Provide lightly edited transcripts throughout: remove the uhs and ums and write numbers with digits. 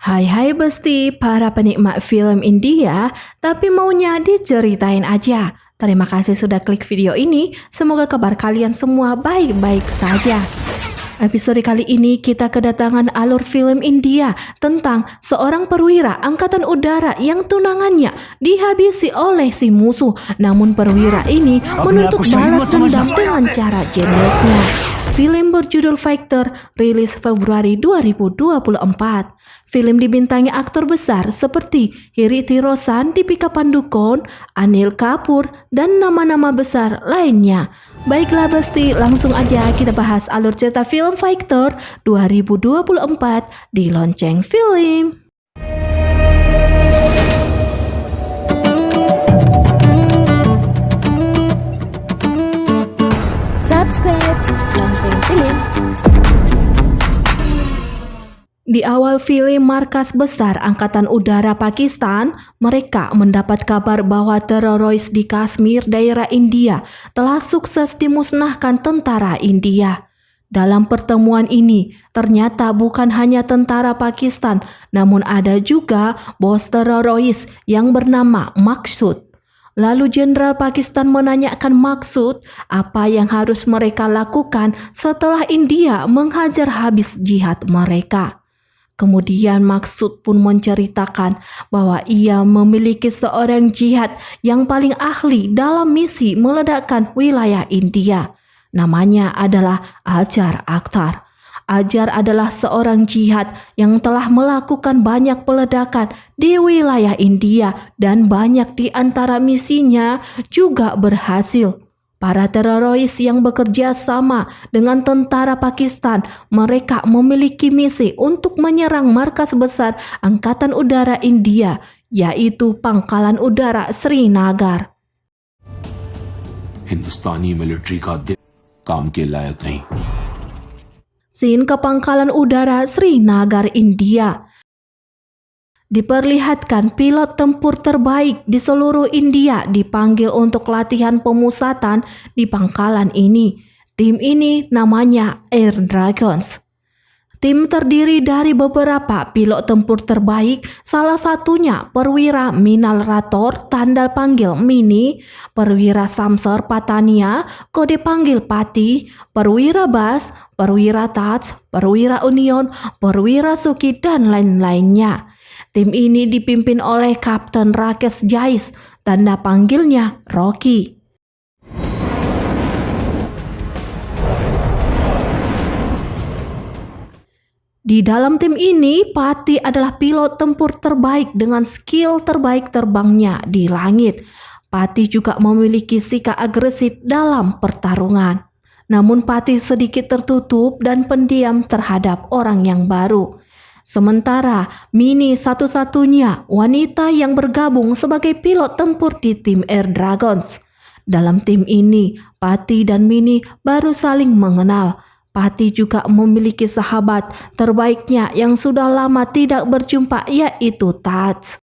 Hai Besti, para penikmat film India, tapi maunya diceritain aja. Terima kasih sudah klik video ini, semoga kabar kalian semua baik-baik saja. Episode kali ini kita kedatangan alur film India tentang seorang perwira angkatan udara yang tunangannya dihabisi oleh si musuh. Namun perwira ini menuntut balas dendam dengan cara jeniusnya. Film berjudul Fighter rilis Februari 2024. Film dibintangi aktor besar seperti Hrithik Roshan, Deepika Padukone, Anil Kapoor, dan nama-nama besar lainnya. Baiklah Besti, langsung aja kita bahas alur cerita film Fighter 2024 di Lonceng Film. Subscribe Lonceng Film. Di awal film markas besar Angkatan Udara Pakistan, mereka mendapat kabar bahwa teroris di Kashmir, daerah India, telah sukses dimusnahkan tentara India. Dalam pertemuan ini, ternyata bukan hanya tentara Pakistan, namun ada juga bos teroris yang bernama Maksud. Lalu Jenderal Pakistan menanyakan Maksud apa yang harus mereka lakukan setelah India menghajar habis jihad mereka. Kemudian Maksud pun menceritakan bahwa ia memiliki seorang jihad yang paling ahli dalam misi meledakkan wilayah India. Namanya adalah Ajar Akhtar. Ajar adalah seorang jihad yang telah melakukan banyak peledakan di wilayah India dan banyak di antara misinya juga berhasil. Para teroris yang bekerja sama dengan tentara Pakistan, mereka memiliki misi untuk menyerang markas besar Angkatan Udara India, yaitu Pangkalan Udara Srinagar. हिंदुस्तानी मिलिट्री का दिल काम के लायक नहीं. Scene ke Pangkalan Udara Srinagar, India. Diperlihatkan pilot tempur terbaik di seluruh India dipanggil untuk latihan pemusatan di pangkalan ini. Tim ini namanya Air Dragons. Tim terdiri dari beberapa pilot tempur terbaik, salah satunya Perwira Minal Rathore, tanda panggil Mini, Perwira Samser Patania, kode panggil Pati, Perwira Bas, Perwira Taj, Perwira Union, Perwira Suki, dan lain-lainnya. Tim ini dipimpin oleh Kapten Rakesh Jais, tanda panggilnya Rocky. Di dalam tim ini, Pati adalah pilot tempur terbaik dengan skill terbaik terbangnya di langit. Pati juga memiliki sikap agresif dalam pertarungan. Namun Pati sedikit tertutup dan pendiam terhadap orang yang baru. Sementara Mini satu-satunya wanita yang bergabung sebagai pilot tempur di tim Air Dragons. Dalam tim ini, Pati dan Mini baru saling mengenal. Pati juga memiliki sahabat terbaiknya yang sudah lama tidak berjumpa, yaitu Taj.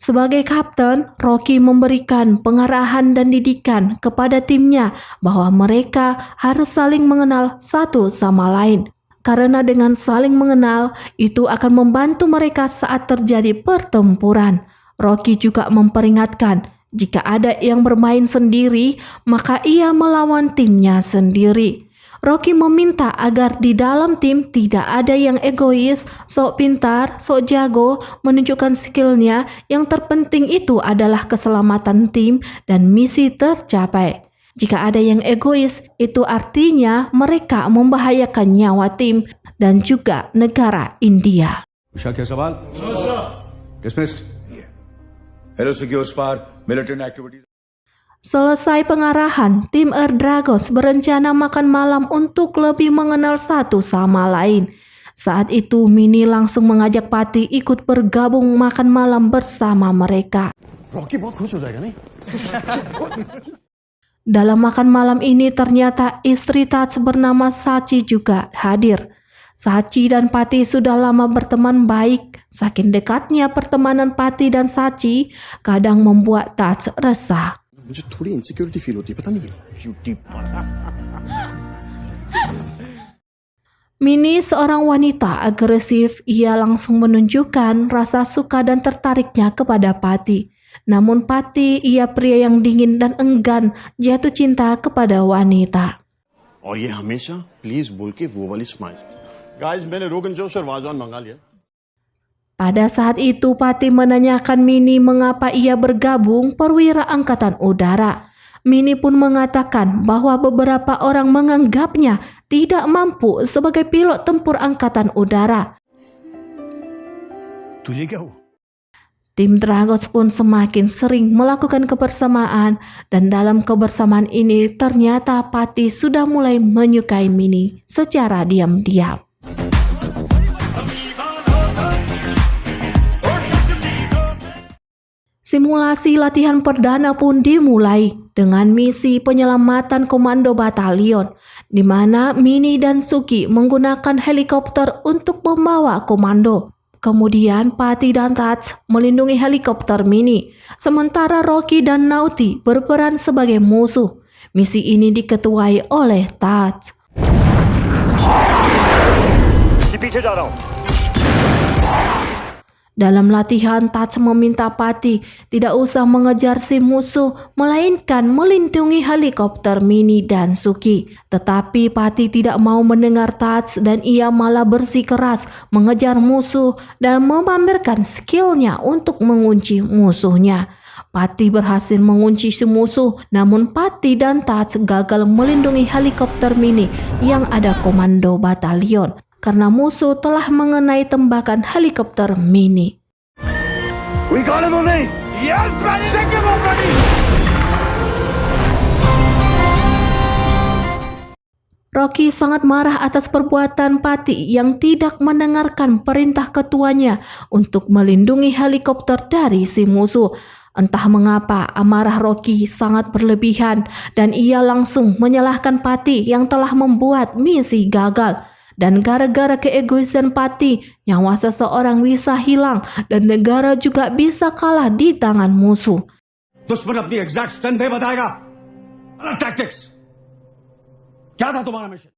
Sebagai kapten, Rocky memberikan pengarahan dan didikan kepada timnya bahwa mereka harus saling mengenal satu sama lain. Karena dengan saling mengenal, itu akan membantu mereka saat terjadi pertempuran. Rocky juga memperingatkan, jika ada yang bermain sendiri, maka ia melawan timnya sendiri. Rocky meminta agar di dalam tim tidak ada yang egois, sok pintar, sok jago, menunjukkan skillnya. Yang terpenting itu adalah keselamatan tim dan misi tercapai. Jika ada yang egois, itu artinya mereka membahayakan nyawa tim dan juga negara India. Selesai pengarahan, tim Air Dragons berencana makan malam untuk lebih mengenal satu sama lain. Saat itu Mini langsung mengajak Pati ikut bergabung makan malam bersama mereka. Dalam makan malam ini ternyata istri Taj bernama Sachi juga hadir. Sachi dan Pati sudah lama berteman baik. Saking dekatnya pertemanan Pati dan Sachi kadang membuat Taj resah. मुझे थोड़ी insecurity feel होती है, पता नहीं क्यों। Mini seorang wanita agresif, ia langsung menunjukkan rasa suka dan tertariknya kepada Patty. Namun Patty, ia pria yang dingin dan enggan jatuh cinta kepada wanita. और ये हमेशा प्लीज बोल के वो वाली स्माइल गाइस मैंने रोगन जोश और वाजवान मंगा लिया Pada saat itu Patty menanyakan Mini mengapa ia bergabung perwira angkatan udara. Mini pun mengatakan bahwa beberapa orang menganggapnya tidak mampu sebagai pilot tempur angkatan udara. तुझे क्या हुआ Tim Dragons pun semakin sering melakukan kebersamaan dan dalam kebersamaan ini ternyata Patty sudah mulai menyukai Mini secara diam-diam. Simulasi latihan perdana pun dimulai dengan misi penyelamatan komando batalion, di mana Mini dan Suki menggunakan helikopter untuk membawa komando. Kemudian Patty dan Tats melindungi helikopter Mini, sementara Rocky dan Naughty berperan sebagai musuh. Misi ini diketuai oleh Tats. Dalam latihan, Tats meminta Patty tidak usah mengejar si musuh, melainkan melindungi helikopter Mini dan Suki. Tetapi Patty tidak mau mendengar Tats dan ia malah bersikeras mengejar musuh dan memamerkan skillnya untuk mengunci musuhnya. Patty berhasil mengunci si musuh, namun Patty dan Tats gagal melindungi helikopter Mini yang ada komando batalion, karena musuh telah mengenai tembakan helikopter Mini. We got him already. Yes, buddy. Check him already. Rocky sangat marah atas perbuatan Patty yang tidak mendengarkan perintah ketuanya untuk melindungi helikopter dari si musuh. Entah mengapa amarah Rocky sangat berlebihan dan ia langsung menyalahkan Patty yang telah membuat misi gagal. Dan gara-gara keegoisan Patty, nyawa seseorang bisa hilang dan negara juga bisa kalah di tangan musuh. दुश्मन अपनी exact strength नहीं बताएगा टैक्टिक्स क्या था तुम्हारा mission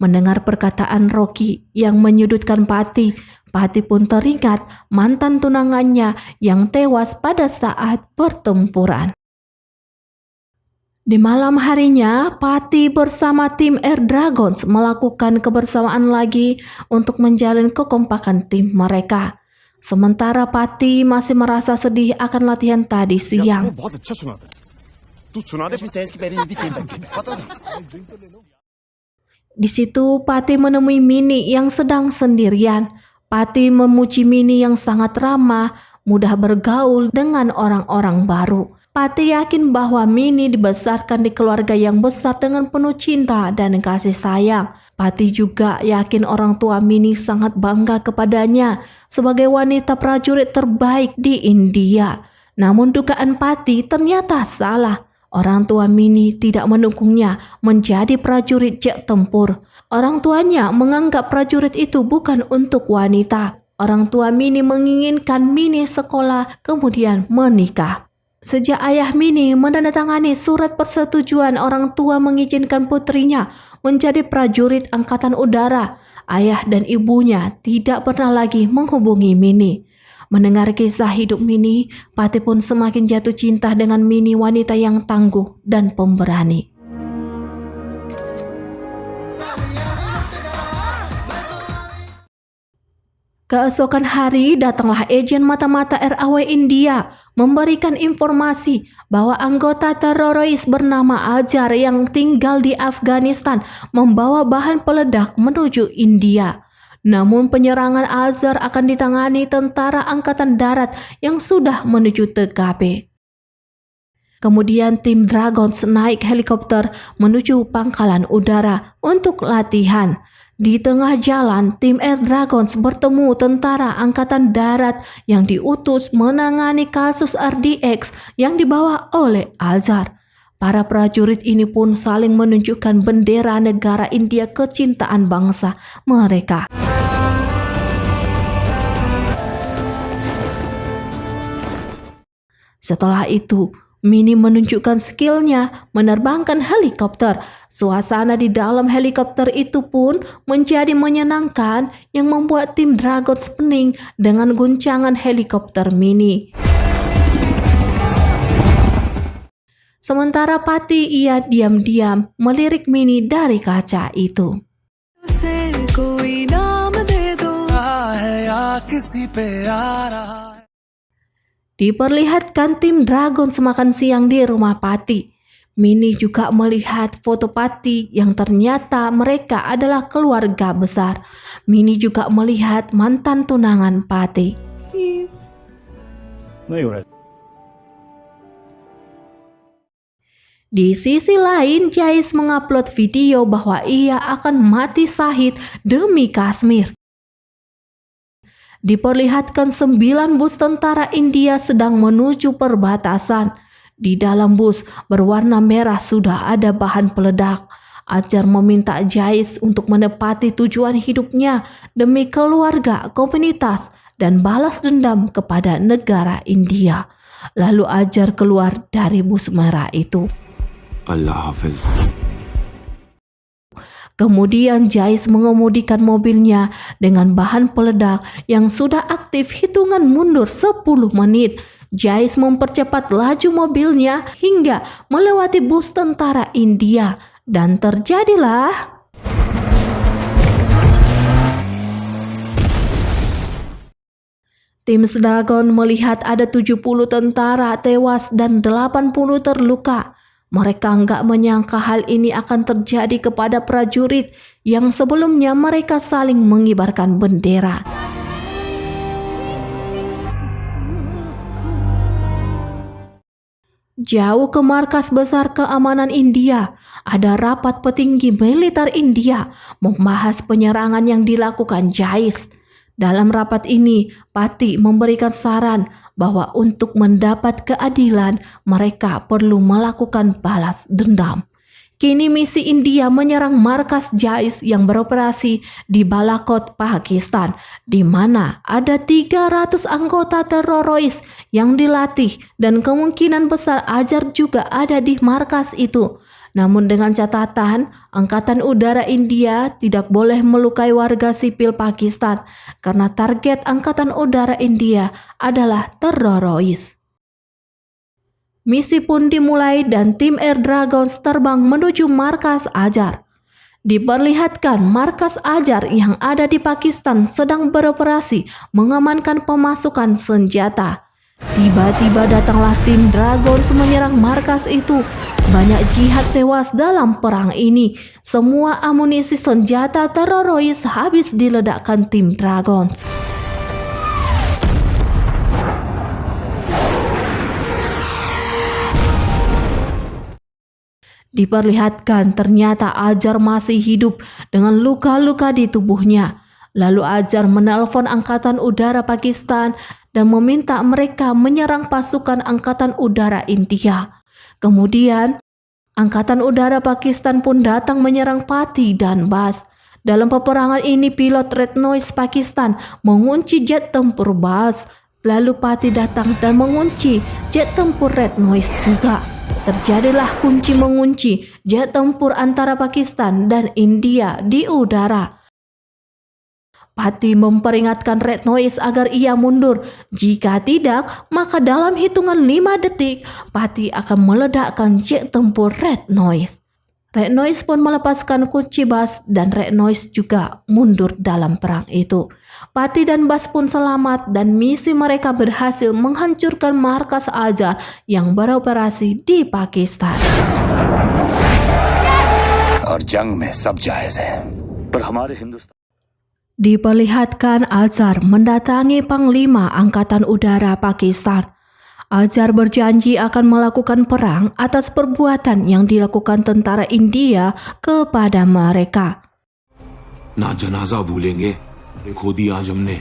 Mendengar perkataan Rocky yang menyudutkan Patty, Patty pun teringat mantan tunangannya yang tewas pada saat pertempuran. Di malam harinya, Patty bersama tim Air Dragons melakukan kebersamaan lagi untuk menjalin kekompakan tim mereka. Sementara Patty masih merasa sedih akan latihan tadi siang. वो बहुत अच्छा सुनाता है तू सुना दे अपनी तेज की पहले भी तेल लग गई पता नहीं Di situ Patty menemui Mini yang sedang sendirian. Patty memuji Mini yang sangat ramah, mudah bergaul dengan orang-orang baru. Patty yakin bahwa Mini dibesarkan di keluarga yang besar dengan penuh cinta dan kasih sayang. Patty juga yakin orang tua Mini sangat bangga kepadanya sebagai wanita prajurit terbaik di India. Namun dugaan Patty ternyata salah. Orang tua Mini tidak mendukungnya menjadi prajurit jet tempur. Orang tuanya menganggap prajurit itu bukan untuk wanita. Orang tua Mini menginginkan Mini sekolah kemudian menikah. Sejak ayah Mini menandatangani surat persetujuan orang tua mengizinkan putrinya menjadi prajurit angkatan udara, ayah dan ibunya tidak pernah lagi menghubungi Mini. Mendengar kisah hidup Mini, Patty pun semakin jatuh cinta dengan Mini, wanita yang tangguh dan pemberani. Keesokan hari datanglah agen mata-mata RAW India memberikan informasi bahwa anggota teroris bernama Azhar yang tinggal di Afghanistan membawa bahan peledak menuju India. Namun penyerangan Azhar akan ditangani tentara angkatan darat yang sudah menuju TKP. Kemudian tim Dragons naik helikopter menuju pangkalan udara untuk latihan. Di tengah jalan, tim Air Dragons bertemu tentara angkatan darat yang diutus menangani kasus RDX yang dibawa oleh Azhar. Para prajurit ini pun saling menunjukkan bendera negara India kecintaan bangsa mereka. Setelah itu, Mini menunjukkan skillnya menerbangkan helikopter. Suasana di dalam helikopter itu pun menjadi menyenangkan yang membuat tim Dragons pening dengan guncangan helikopter Mini. Sementara Patty ia diam-diam melirik Mini dari kaca itu. Diperlihatkan tim Dragons makan siang di rumah Patty. Mini juga melihat foto Patty yang ternyata mereka adalah keluarga besar. Mini juga melihat mantan tunangan Patty. Di sisi lain, Jais mengupload video bahwa ia akan mati syahid demi Kashmir. Diperlihatkan 9 bus tentara India sedang menuju perbatasan. Di dalam bus berwarna merah sudah ada bahan peledak. Azhar meminta Jais untuk menepati tujuan hidupnya demi keluarga, komunitas, dan balas dendam kepada negara India. Lalu Azhar keluar dari bus merah itu. अल्लाह हाफिज। Kemudian Jais mengemudikan mobilnya dengan bahan peledak yang sudah aktif hitungan mundur 10 menit. Jais mempercepat laju mobilnya hingga melewati bus tentara India dan terjadilah tim Dragon melihat ada 70 tentara tewas dan 80 terluka. Mereka nggak menyangka hal ini akan terjadi kepada prajurit yang sebelumnya mereka saling mengibarkan bendera. Jauh ke markas besar keamanan India, ada rapat petinggi militer India membahas penyerangan yang dilakukan Jais. Dalam rapat ini, Patty memberikan saran bahwa untuk mendapat keadilan, mereka perlu melakukan balas dendam. Kini misi India menyerang markas Jais yang beroperasi di Balakot, Pakistan, di mana ada 300 anggota teroris yang dilatih dan kemungkinan besar Azhar juga ada di markas itu. Namun dengan catatan, Angkatan Udara India tidak boleh melukai warga sipil Pakistan karena target Angkatan Udara India adalah teroris. Misi pun dimulai dan tim Air Dragons terbang menuju markas Azhar. Diperlihatkan markas Azhar yang ada di Pakistan sedang beroperasi mengamankan pemasukan senjata. Tiba-tiba datanglah tim Dragons menyerang markas itu. Banyak jihad tewas dalam perang ini. Semua amunisi senjata teroris habis diledakkan tim Dragons. Diperlihatkan ternyata Azhar masih hidup dengan luka-luka di tubuhnya. Lalu Azhar menelpon Angkatan Udara Pakistan dan meminta mereka menyerang pasukan Angkatan Udara India. Kemudian, Angkatan Udara Pakistan pun datang menyerang Patty dan Bas. Dalam peperangan ini, pilot Red Noise Pakistan mengunci jet tempur Bas. Lalu Patty datang dan mengunci jet tempur Red Noise juga. Terjadilah kunci-mengunci jet tempur antara Pakistan dan India di udara. Patty memperingatkan Red Noise agar ia mundur. Jika tidak, maka dalam hitungan 5 detik, Patty akan meledakkan jet tempur Red Noise. Red Noise pun melepaskan kunci Bas dan Red Noise juga mundur dalam perang itu. Patty dan Bas pun selamat dan misi mereka berhasil menghancurkan markas Azhar yang beroperasi di Pakistan. और जंग में सब जायज है पर हमारे Hindustan Diperlihatkan Azhar mendatangi Panglima Angkatan Udara Pakistan. Azhar berjanji akan melakukan perang atas perbuatan yang dilakukan tentara India kepada mereka. ना जनाजा भूलेंगे, खुद ही आज हमने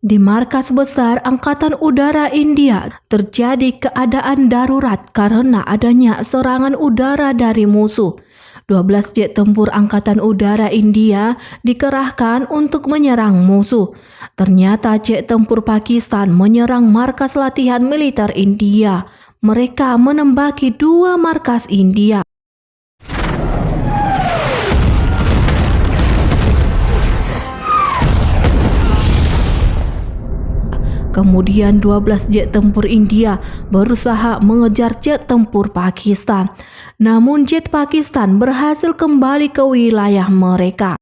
Di markas besar Angkatan Udara India terjadi keadaan darurat karena adanya serangan udara dari musuh. 12 jet tempur Angkatan Udara India dikerahkan untuk menyerang musuh. Ternyata jet tempur Pakistan menyerang markas latihan militer India. Mereka menembaki 2 markas India. Kemudian 12 jet tempur India berusaha mengejar jet tempur Pakistan. Namun jet Pakistan berhasil kembali ke wilayah mereka.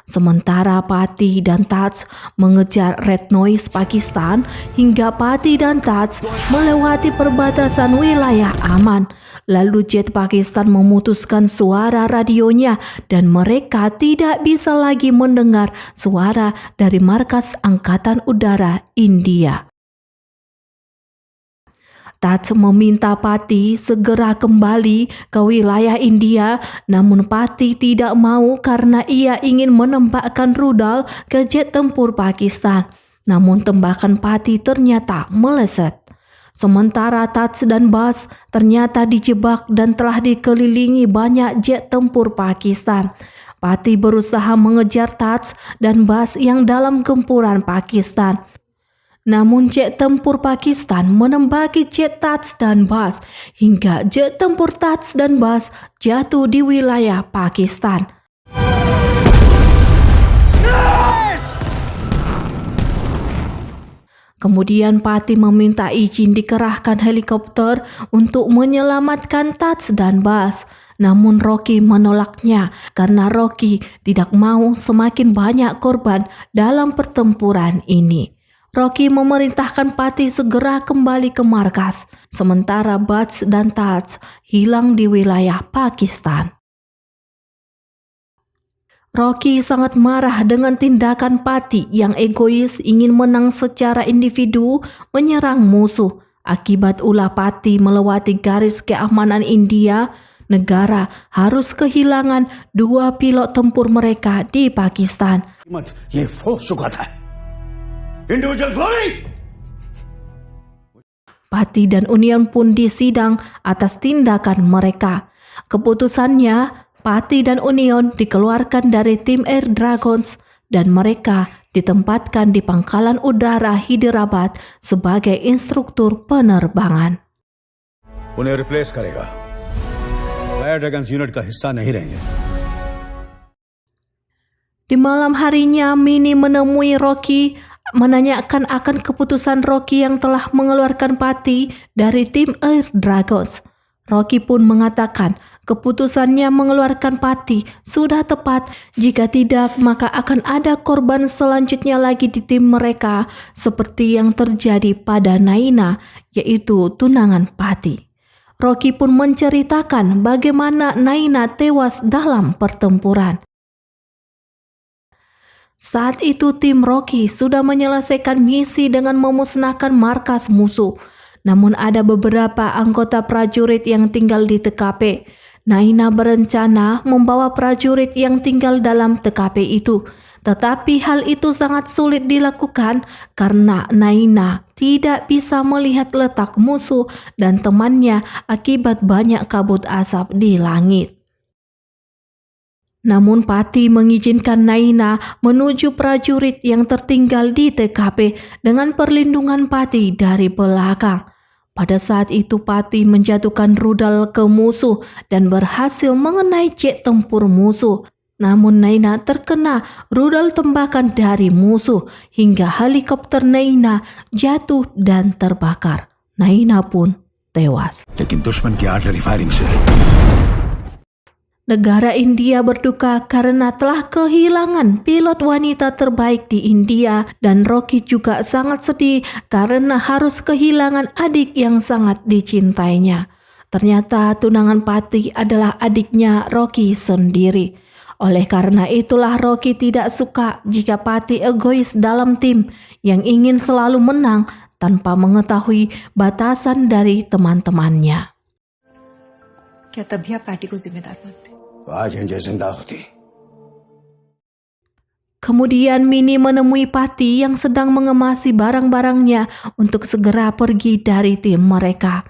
Sementara Pati dan Taj mengejar Red Noise Pakistan hingga Pati dan Taj melewati perbatasan wilayah aman. Lalu jet Pakistan memutuskan suara radionya dan mereka tidak bisa lagi mendengar suara dari markas Angkatan Udara India. Taj meminta Pati segera kembali ke wilayah India, namun Pati tidak mau karena ia ingin menembakkan rudal ke jet tempur Pakistan. Namun tembakan Pati ternyata meleset. Sementara Taj dan Bas ternyata dijebak dan telah dikelilingi banyak jet tempur Pakistan. Pati berusaha mengejar Taj dan Bas yang dalam gempuran Pakistan. Namun jet tempur Pakistan menembaki jet Taj dan Bas hingga jet tempur Taj dan Bas jatuh di wilayah Pakistan. Kemudian Pati meminta izin dikerahkan helikopter untuk menyelamatkan Taj dan Bas. Namun Rocky menolaknya karena Rocky tidak mau semakin banyak korban dalam pertempuran ini. Rocky memerintahkan Pati segera kembali ke markas, sementara Bas dan Taj hilang di wilayah Pakistan. Rocky sangat marah dengan tindakan Pati yang egois ingin menang secara individu menyerang musuh. Akibat ulah Pati melewati garis keamanan India, negara harus kehilangan 2 pilot tempur mereka di Pakistan. ये फोर्स चुका था individual glory Pati dan Union pun disidang atas tindakan mereka. Keputusannya, Pati dan Union dikeluarkan dari tim Air Dragons dan mereka ditempatkan di Pangkalan Udara Hyderabad sebagai instruktur penerbangan. उन्हें रिप्लेस करेगा fire dragons unit का हिस्सा नहीं रहेंगे Di malam harinya, Minnie menemui Rocky, menanyakan akan keputusan Rocky yang telah mengeluarkan Pati dari tim Air Dragons. Rocky pun mengatakan keputusannya mengeluarkan Pati sudah tepat, jika tidak maka akan ada korban selanjutnya lagi di tim mereka seperti yang terjadi pada Naina, yaitu tunangan Pati. Rocky pun menceritakan bagaimana Naina tewas dalam pertempuran. Saat itu tim Rocky sudah menyelesaikan misi dengan memusnahkan markas musuh. Namun ada beberapa anggota prajurit yang tinggal di TKP. Naina berencana membawa prajurit yang tinggal dalam TKP itu. Tetapi hal itu sangat sulit dilakukan karena Naina tidak bisa melihat letak musuh dan temannya akibat banyak kabut asap di langit. Namun Pati mengizinkan Naina menuju prajurit yang tertinggal di TKP dengan perlindungan Pati dari belakang. Pada saat itu Pati menjatuhkan rudal ke musuh dan berhasil mengenai jet tempur musuh. Namun Naina terkena rudal tembakan dari musuh hingga helikopter Naina jatuh dan terbakar. Naina pun tewas. लेकिन दुश्मन की artillery firing से Negara India berduka karena telah kehilangan pilot wanita terbaik di India dan Rocky juga sangat sedih karena harus kehilangan adik yang sangat dicintainya. Ternyata tunangan Pati adalah adiknya Rocky sendiri. Oleh karena itulah Rocky tidak suka jika Pati egois dalam tim yang ingin selalu menang tanpa mengetahui batasan dari teman-temannya. क्या तभी आप पार्टी को जिम्मेदार मानते? आज इंजय जिंदा होती Kemudian Minnie menemui Pati yang sedang mengemasi barang-barangnya untuk segera pergi dari tim mereka.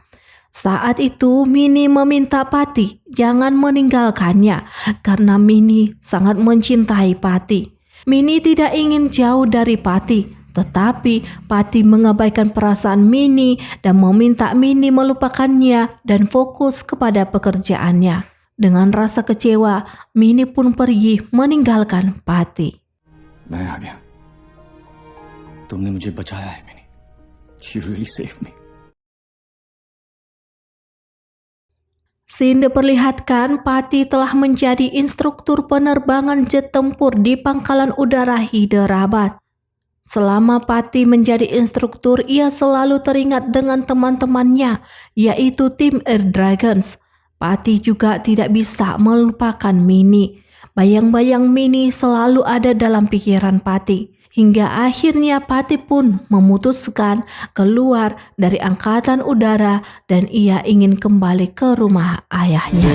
Saat itu Mini meminta Pati jangan meninggalkannya karena Mini sangat mencintai Pati. Mini tidak ingin jauh dari Pati, tetapi Pati mengabaikan perasaan Mini dan meminta Mini melupakannya dan fokus kepada pekerjaannya. Dengan rasa kecewa, Mini pun pergi meninggalkan Pati. मैं आ गया तुमने मुझे बचाया है मैंने You really saved me. Scene diperlihatkan Pati telah menjadi instruktur penerbangan jet tempur di Pangkalan Udara Hyderabad. Selama Pati menjadi instruktur, ia selalu teringat dengan teman-temannya, yaitu tim Air Dragons. Pati juga tidak bisa melupakan Mini. Bayang-bayang Mini selalu ada dalam pikiran Pati. Hingga akhirnya Pati pun memutuskan keluar dari Angkatan Udara dan ia ingin kembali ke rumah ayahnya.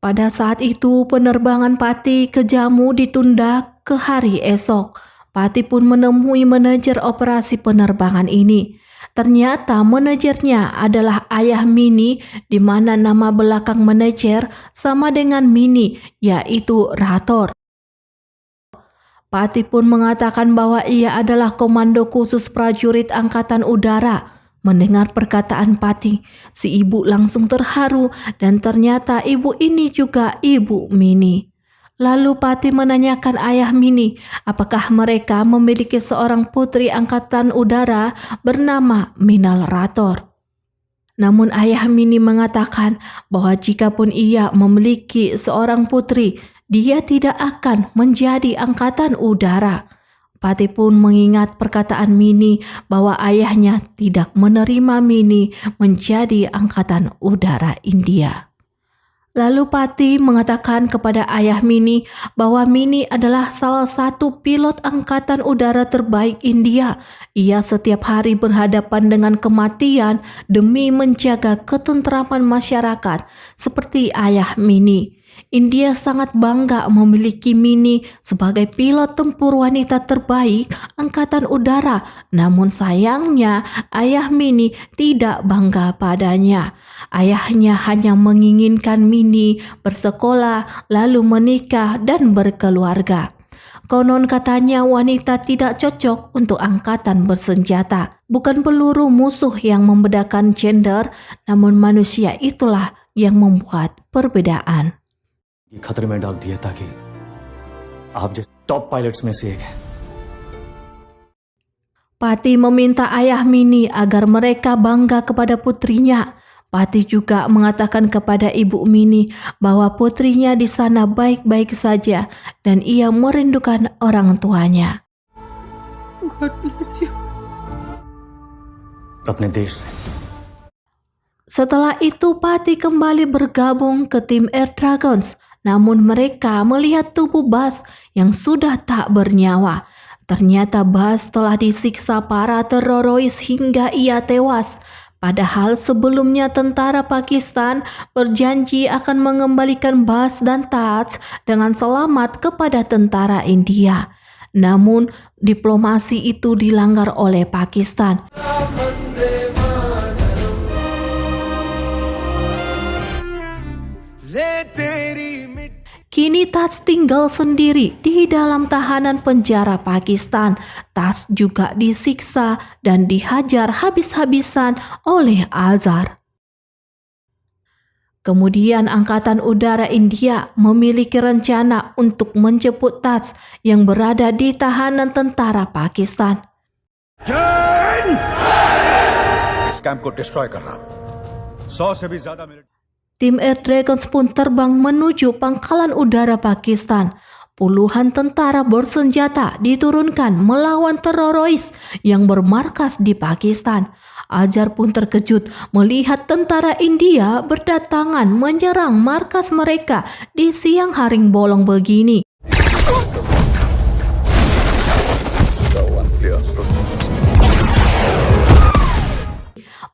Pada saat itu penerbangan Pati ke Jammu ditunda ke hari esok. Pati pun menemui manajer operasi penerbangan ini. Ternyata manajernya adalah ayah Mini, di mana nama belakang manajer sama dengan Mini, yaitu Rathor. Pati pun mengatakan bahwa ia adalah komando khusus prajurit Angkatan Udara. Mendengar perkataan Pati, si ibu langsung terharu dan ternyata ibu ini juga ibu Mini. Lalu Pati menanyakan ayah Mini, apakah mereka memiliki seorang putri Angkatan Udara bernama Minal Rathor. Namun ayah Mini mengatakan bahwa jikapun ia memiliki seorang putri, dia tidak akan menjadi Angkatan Udara. Pati pun mengingat perkataan Mini bahwa ayahnya tidak menerima Mini menjadi Angkatan Udara India. Lalu Pati mengatakan kepada ayah Mini bahwa Mini adalah salah satu pilot Angkatan Udara terbaik India. Ia setiap hari berhadapan dengan kematian demi menjaga ketentraman masyarakat seperti ayah Mini. India sangat bangga memiliki Mini sebagai pilot tempur wanita terbaik Angkatan Udara. Namun sayangnya ayah Mini tidak bangga padanya. Ayahnya hanya menginginkan Mini bersekolah, lalu menikah dan berkeluarga. Konon katanya wanita tidak cocok untuk angkatan bersenjata. Bukan peluru musuh yang membedakan gender, namun manusia itulah yang membuat perbedaan. ये खतरे में डाल दिया ताकि आप जैसे top pilots में से एक है. Pati meminta ayah Mini agar mereka bangga kepada putrinya. Pati juga mengatakan kepada ibu Mini bahwa putrinya di sana baik-baik saja dan ia merindukan orang tuanya. God bless you. अपने देश से Setelah itu Pati kembali bergabung ke tim Air Dragons. Namun mereka melihat tubuh Bas yang sudah tak bernyawa. Ternyata Bas telah disiksa para teroris hingga ia tewas. Padahal sebelumnya tentara Pakistan berjanji akan mengembalikan Bas dan Taj dengan selamat kepada tentara India. Namun diplomasi itu dilanggar oleh Pakistan. Kini Taj tinggal sendiri di dalam tahanan penjara Pakistan. Taj juga disiksa dan dihajar habis-habisan oleh Azhar. Kemudian Angkatan Udara India memiliki rencana untuk menjemput Taj yang berada di tahanan tentara Pakistan. इस कैंप को डिस्ट्रॉय करना 100 से भी ज्यादा minute. Tim Air Dragons pun terbang menuju Pangkalan Udara Pakistan. Puluhan tentara bersenjata diturunkan melawan teroris yang bermarkas di Pakistan. Azhar pun terkejut melihat tentara India berdatangan menyerang markas mereka di siang hari bolong begini.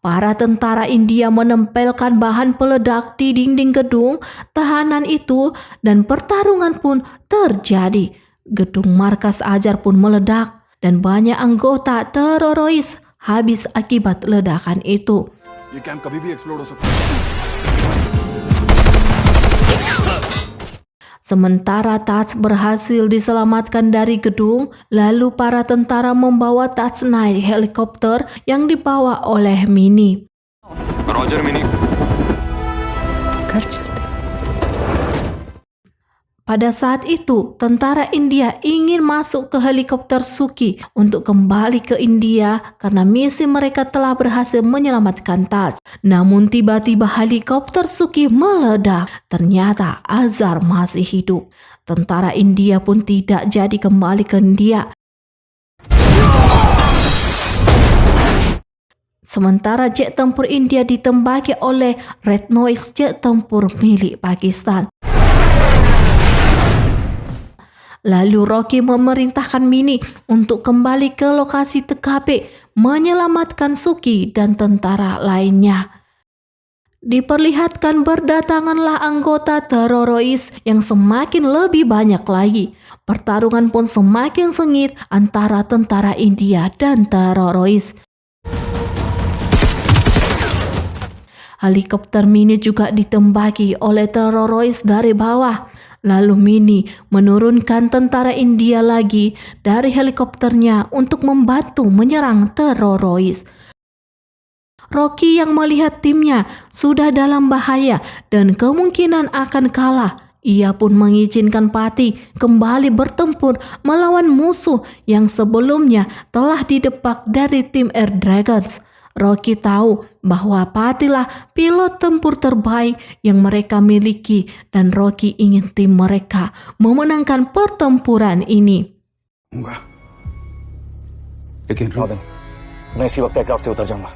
Para tentara India menempelkan bahan peledak di dinding gedung tahanan itu dan pertarungan pun terjadi. Gedung markas Ajar pun meledak dan banyak anggota teroris habis akibat ledakan itu. ये कैंप कभी भी एक्सप्लोड हो सकता है। Sementara Taj berhasil diselamatkan dari gedung, lalu para tentara membawa Taj naik helikopter yang dibawa oleh Mini. Roger mini घर चलते। Pada saat itu, tentara India ingin masuk ke helikopter Suki untuk kembali ke India karena misi mereka telah berhasil menyelamatkan Taj. Namun tiba-tiba helikopter Suki meledak. Ternyata Azhar masih hidup. Tentara India pun tidak jadi kembali ke India. Sementara jet tempur India ditembaki oleh Red Noise jet tempur milik Pakistan. Lalu Rocky memerintahkan Mini untuk kembali ke lokasi TKP, menyelamatkan Suki dan tentara lainnya. Diperlihatkan berdatanganlah anggota teroris yang semakin lebih banyak lagi. Pertarungan pun semakin sengit antara tentara India dan teroris. Helikopter Mini juga ditembaki oleh teroris dari bawah. Lalu Mini menurunkan tentara India lagi dari helikopternya untuk membantu menyerang teroris. Rocky yang melihat timnya sudah dalam bahaya dan kemungkinan akan kalah. Ia pun mengizinkan Patty kembali bertempur melawan musuh yang sebelumnya telah didepak dari tim Air Dragons. Rocky tahu bahwa Patty lah pilot tempur terbaik yang mereka miliki dan Rocky ingin tim mereka memenangkan pertempuran ini. लेकिन रॉबिन, मैं इसी वक्त एयरक्राफ्ट से उतर जाऊंगा।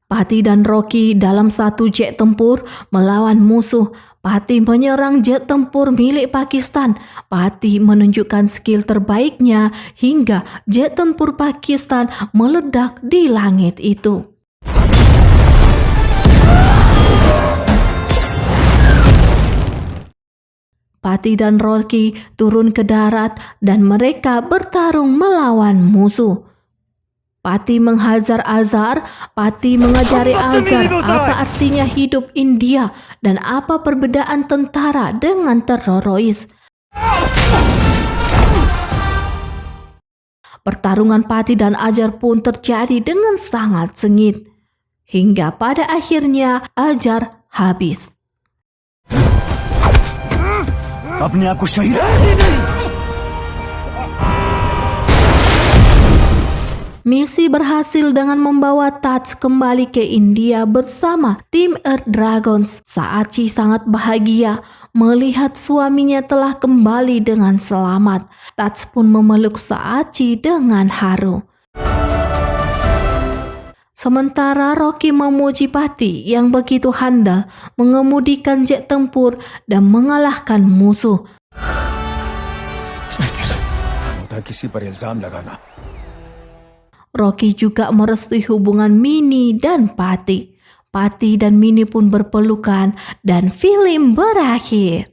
Patty dan Rocky dalam satu jet tempur melawan musuh. Patty menyerang jet tempur milik Pakistan. Patty menunjukkan skill terbaiknya hingga jet tempur Pakistan meledak di langit itu. Patty dan Rocky turun ke darat dan mereka bertarung melawan musuh. Patty menghajar Azhar. Patty mengajari Azhar apa artinya hidup India dan apa perbedaan tentara dengan teroris. Pertarungan Patty dan Azhar pun terjadi dengan sangat sengit. Hingga pada akhirnya Azhar habis. अपने आप को शहीद Misi berhasil dengan membawa Taj kembali ke India bersama tim Air Dragons. Saachi sangat bahagia melihat suaminya telah kembali dengan selamat. Taj pun memeluk Saachi dengan haru. Sementara Rocky memuji Patty yang begitu handal mengemudikan jet tempur dan mengalahkan musuh. किसी पर इल्जाम लगाना। Rocky juga merestui hubungan Mini dan Patty. Patty dan Mini pun berpelukan dan film berakhir.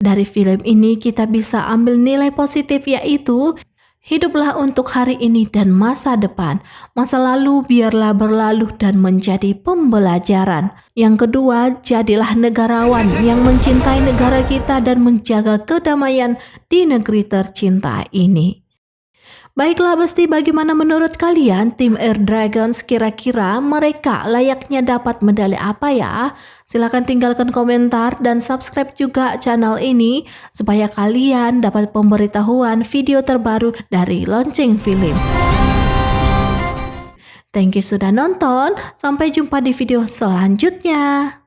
Dari film ini kita bisa ambil nilai positif, yaitu hiduplah untuk hari ini dan masa depan. Masa lalu biarlah berlalu dan menjadi pembelajaran. Yang kedua, jadilah negarawan yang mencintai negara kita dan menjaga kedamaian di negeri tercinta ini. Baiklah Besti, bagaimana menurut kalian tim Air Dragons? Kira-kira mereka layaknya dapat medali apa ya? Silahkan tinggalkan komentar dan subscribe juga channel ini supaya kalian dapat pemberitahuan video terbaru dari launching film. Thank you sudah nonton, sampai jumpa di video selanjutnya.